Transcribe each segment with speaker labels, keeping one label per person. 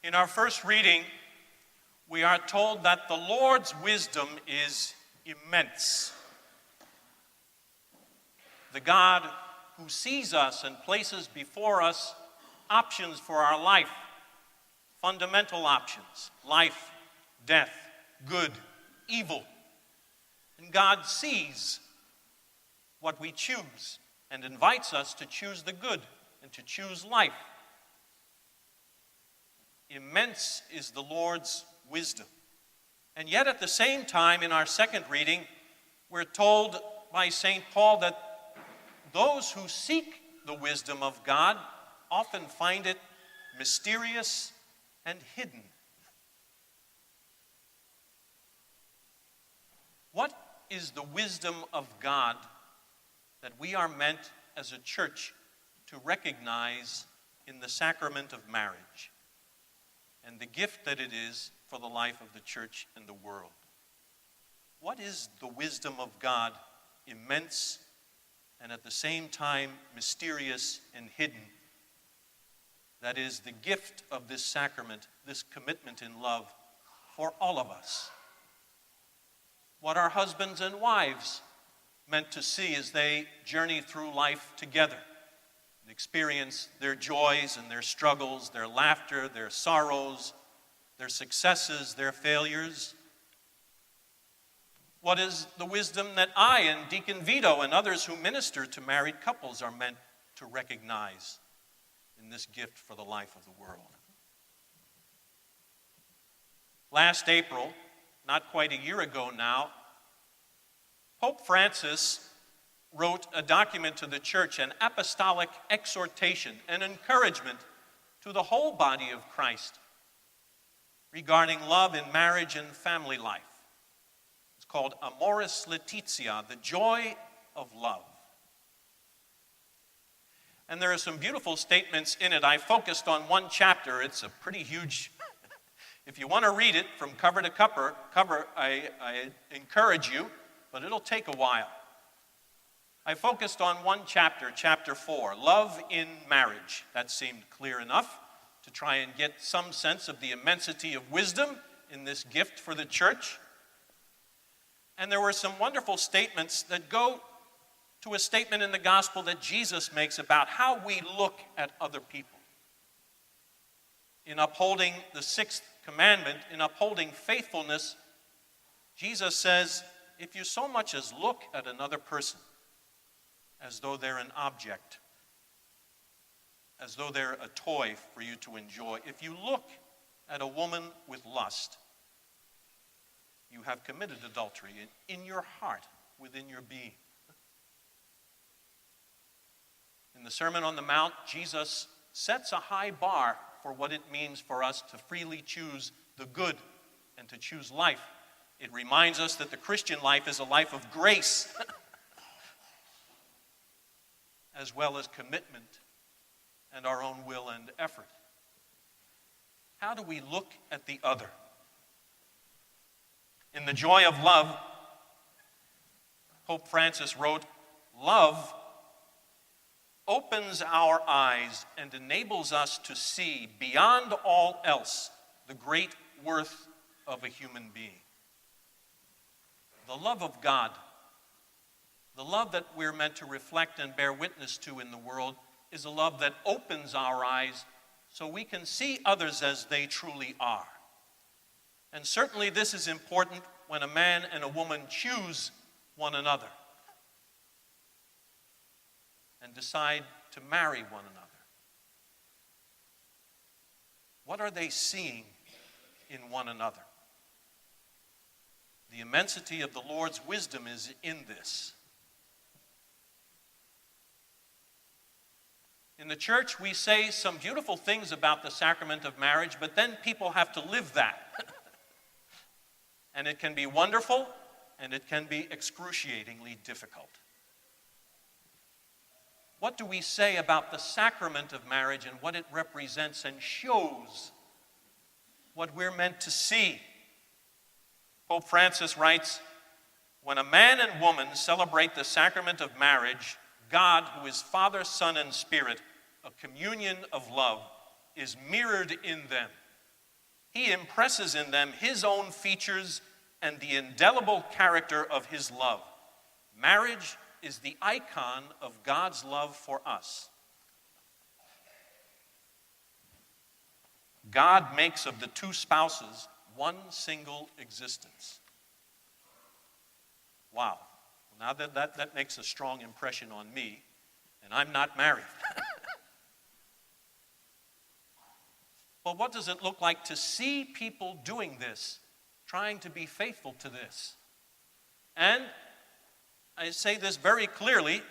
Speaker 1: In our first reading, we are told that the Lord's wisdom is immense. The God who sees us and places before us options for our life, fundamental options, life, death, good, evil. And God sees what we choose and invites us to choose the good and to choose life. Immense is the Lord's wisdom. And yet at the same time, in our second reading, we're told by St. Paul that those who seek the wisdom of God often find it mysterious and hidden. What is the wisdom of God that we are meant as a church to recognize in the sacrament of marriage and the gift that it is for the life of the church and the world? What is the wisdom of God, immense and at the same time mysterious and hidden, that is the gift of this sacrament, this commitment in love for all of us? What are husbands and wives meant to see as they journey through life together and experience their joys and their struggles, their laughter, their sorrows, their successes, their failures? What is the wisdom that I and Deacon Vito and others who minister to married couples are meant to recognize in this gift for the life of the world? Last April, not quite a year ago now, Pope Francis wrote a document to the church, an apostolic exhortation, an encouragement to the whole body of Christ regarding love in marriage and family life. It's called Amoris Laetitia, the joy of love. And there are some beautiful statements in it. I focused on one chapter. It's a pretty huge. If you want to read it from cover to cover, I encourage you, but it'll take a while. I focused on one chapter, chapter 4, Love in Marriage. That seemed clear enough to try and get some sense of the immensity of wisdom in this gift for the church. And there were some wonderful statements that go to a statement in the gospel that Jesus makes about how we look at other people. In upholding the sixth commandment, in upholding faithfulness, Jesus says, if you so much as look at another person as though they're an object, as though they're a toy for you to enjoy, if you look at a woman with lust, you have committed adultery in your heart, within your being. In the Sermon on the Mount, Jesus sets a high bar for what it means for us to freely choose the good and to choose life. It reminds us that the Christian life is a life of grace as well as commitment and our own will and effort. How do we look at the other? In The Joy of Love, Pope Francis wrote, love opens our eyes and enables us to see beyond all else the great worth of a human being. The love of God, the love that we're meant to reflect and bear witness to in the world, is a love that opens our eyes so we can see others as they truly are. And certainly this is important when a man and a woman choose one another and decide to marry one another. What are they seeing in one another? The immensity of the Lord's wisdom is in this. In the church, we say some beautiful things about the sacrament of marriage, but then people have to live that. And it can be wonderful, and it can be excruciatingly difficult. What do we say about the sacrament of marriage and what it represents and shows what we're meant to see? Pope Francis writes, when a man and woman celebrate the sacrament of marriage, God, who is Father, Son, and Spirit, a communion of love, is mirrored in them he impresses in them his own features and the indelible character of his love. Marriage is the icon of God's love for us. God makes of the two spouses one single existence. Wow. Now that makes a strong impression on me, and I'm not married. But what does it look like to see people doing this, trying to be faithful to this? And I say this very clearly,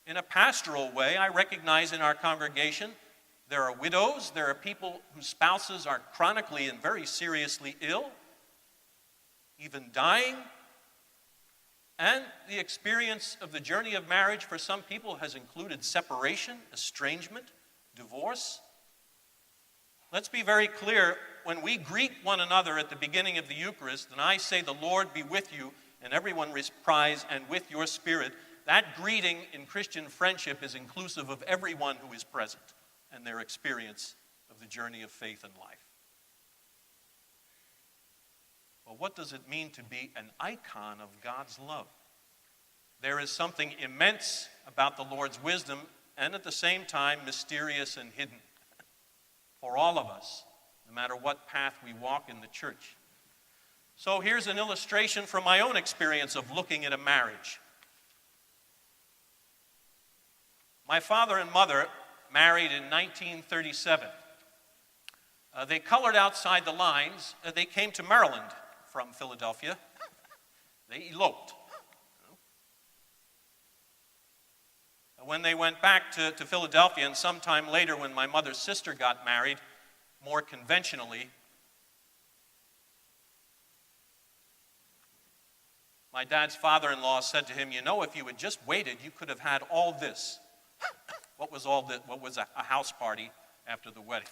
Speaker 1: in a pastoral way. I recognize in our congregation there are widows, there are people whose spouses are chronically and very seriously ill, even dying. And the experience of the journey of marriage for some people has included separation, estrangement, divorce. Let's be very clear. When we greet one another at the beginning of the Eucharist, and I say, "The Lord be with you," and everyone replies, "and with your spirit," that greeting in Christian friendship is inclusive of everyone who is present and their experience of the journey of faith and life. Well, what does it mean to be an icon of God's love? There is something immense about the Lord's wisdom, and at the same time mysterious and hidden for all of us, no matter what path we walk in the church. So here's an illustration from my own experience of looking at a marriage. My father and mother married in 1937. They colored outside the lines. They came to Maryland from Philadelphia. They eloped. When they went back to Philadelphia, and sometime later when my mother's sister got married, more conventionally, my dad's father-in-law said to him, "You know, if you had just waited, you could have had all this." What was all this? What was a house party after the wedding?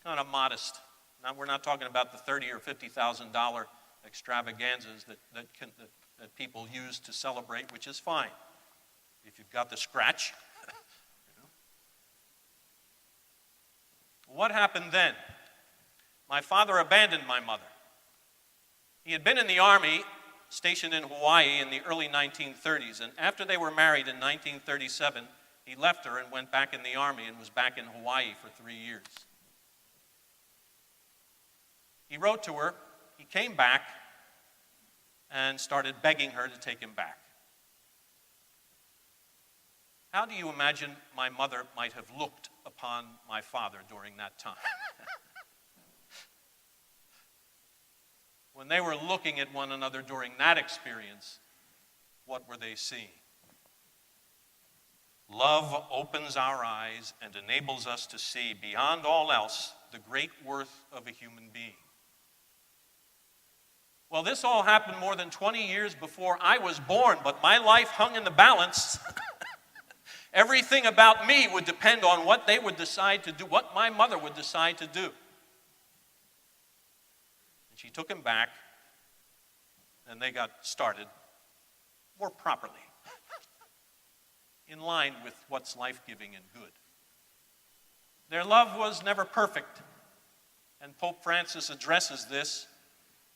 Speaker 1: Kind of modest. Now, we're not talking about the $30,000 or $50,000 extravaganzas that people use to celebrate, which is fine if you've got the scratch. What happened then? My father abandoned my mother. He had been in the Army, stationed in Hawaii in the early 1930s, and after they were married in 1937, he left her and went back in the Army and was back in Hawaii for 3 years. He wrote to her, he came back, and started begging her to take him back. How do you imagine my mother might have looked upon my father during that time? When they were looking at one another during that experience, what were they seeing? Love opens our eyes and enables us to see, beyond all else, the great worth of a human being. Well, this all happened more than 20 years before I was born, but my life hung in the balance. Everything about me would depend on what they would decide to do, what my mother would decide to do. And she took him back, and they got started more properly, in line with what's life-giving and good. Their love was never perfect, and Pope Francis addresses this.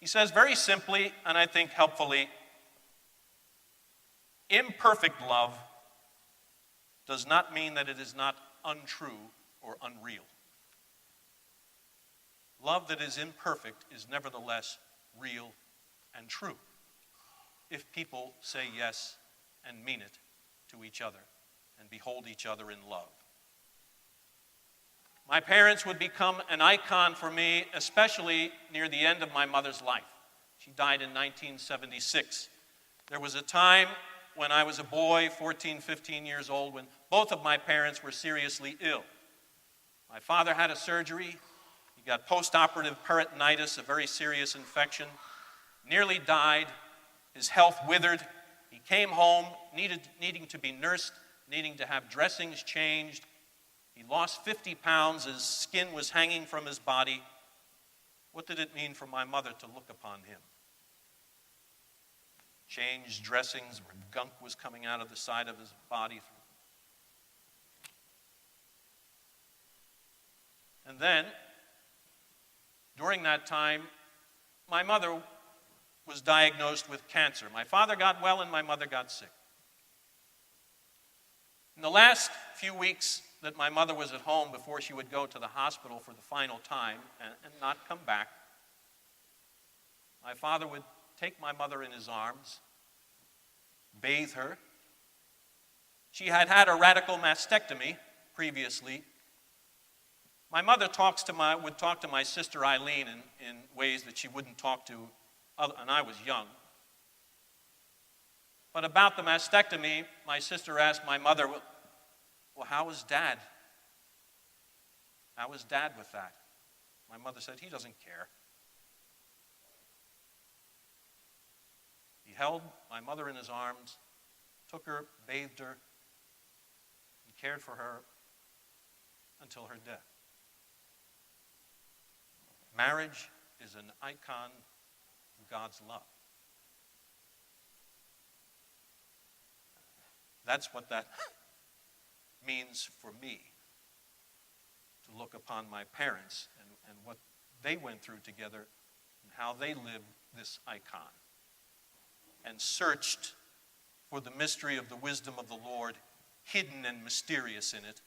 Speaker 1: He says very simply, and I think helpfully, imperfect love does not mean that it is not untrue or unreal. Love that is imperfect is nevertheless real and true if people say yes and mean it to each other and behold each other in love. My parents would become an icon for me, especially near the end of my mother's life. She died in 1976. There was a time when I was a boy, 14, 15 years old, when both of my parents were seriously ill. My father had a surgery. He got post-operative peritonitis, a very serious infection, nearly died. His health withered. He came home needing to be nursed, needing to have dressings changed. He lost 50 pounds. His skin was hanging from his body. What did it mean for my mother to look upon him? Changed dressings where gunk was coming out of the side of his body. And then, During that time, my mother was diagnosed with cancer. My father got well and my mother got sick. In the last few weeks that my mother was at home before she would go to the hospital for the final time and not come back, my father would take my mother in his arms, bathe her. She had had a radical mastectomy previously. My mother would talk to my sister Eileen in ways that she wouldn't talk to, and I was young. But about the mastectomy, my sister asked my mother, well, how was Dad? How was Dad with that? My mother said, he doesn't care. He held my mother in his arms, took her, bathed her, and cared for her until her death. Marriage is an icon of God's love. That's what that means for me, to look upon my parents and what they went through together and how they lived this icon and searched for the mystery of the wisdom of the Lord, hidden and mysterious in it,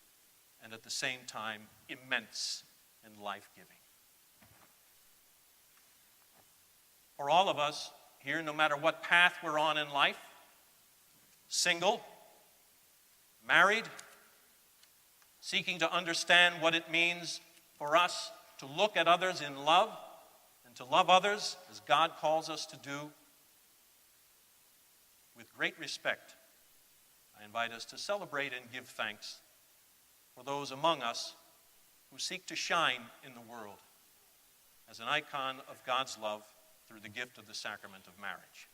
Speaker 1: and at the same time immense and life-giving. For all of us here, no matter what path we're on in life, single, married, seeking to understand what it means for us to look at others in love and to love others as God calls us to do, with great respect, I invite us to celebrate and give thanks for those among us who seek to shine in the world as an icon of God's love through the gift of the sacrament of marriage.